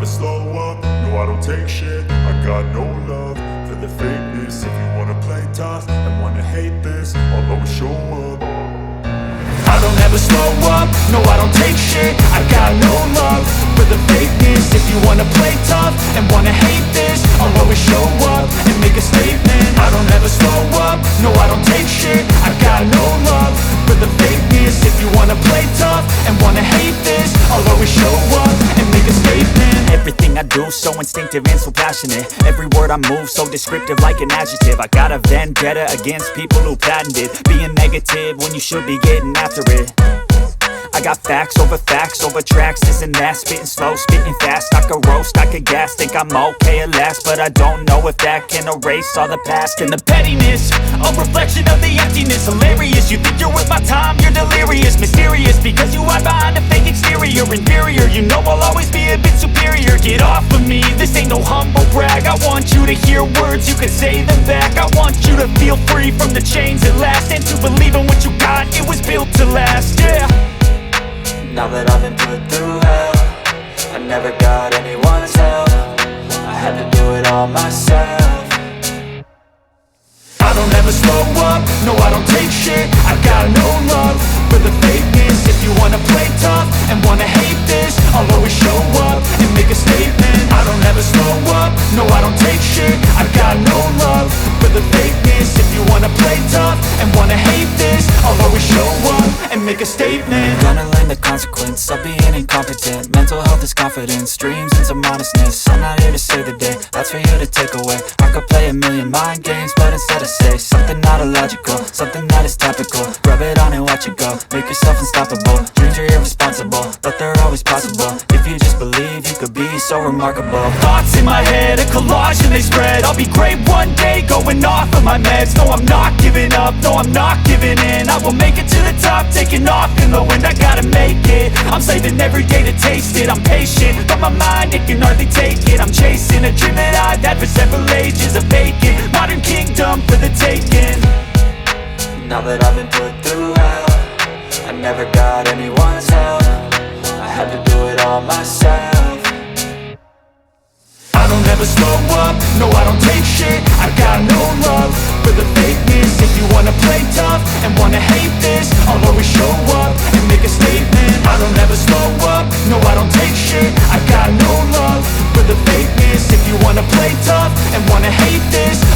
slow up, no I don't take shit. I got no love for the fakeness. If you wanna play tough and wanna hate this, I'll always show up. I don't ever slow up, no I don't take shit. I got no love for the fakeness. If you wanna play tough and wanna hate this, I'll always show up and make a statement. I don't ever slow up, no I don't take shit. I got no love for the fakeness. If you wanna play tough and wanna hate this, I'll always show up and make a statement. Everything I do so instinctive and so passionate. Every word I move so descriptive like an adjective. I got a vendetta against people who patented being negative when you should be getting after it. I got facts over tracks, this and that. Spitting slow, spitting fast, I could roast, I could gas. Think I'm okay at last, but I don't know if that can erase all the past. And the pettiness, a reflection of the emptiness. Hilarious, you think you're worth my time, you're delirious. Mysterious, because you hide behind a fake exterior. Inferior, you know I'll always be a bit superior. Get off of me, this ain't no humble brag. I want you to hear words, you can say them back. I want you to feel free from the chains at last, and to believe in what you got, it was built to last, yeah. Now that I've been put through hell, I never got anyone's help. I had to do it all myself. I don't ever slow up, no I don't take shit. I got no love for the fakeness. If you wanna play tough and wanna hate this, I'll always show up and make a statement. I don't ever slow up, no I don't take shit. I got no love for the fakeness. If you wanna play tough and wanna hate this, I'll always show up and make a statement. Gonna learn the consequence of being incompetent. Mental health is confidence, dreams and some honestness. I'm not here to save the day, that's for you to take away. I could play a million mind games, but instead I say something not illogical, something that is topical. Rub it on and watch it go, make yourself unstoppable. Dreams are irresponsible, but they're always possible. If you just believe, you could be so remarkable. Thoughts in my head, a collage and they spread. I'll be great one day, going off of my meds. No, I'm not giving up, no, I'm not giving in. I will make it to the top, taking off in the wind. I gotta make it, I'm saving every day to taste it. I'm patient, but my mind, it can hardly take it. I'm chasing a dream that I've had for several ages. A vacant, modern kingdom for the taking. Now that I've been put through hell, I never got anyone's help. I had to do it all myself. I don't ever slow up, no I don't take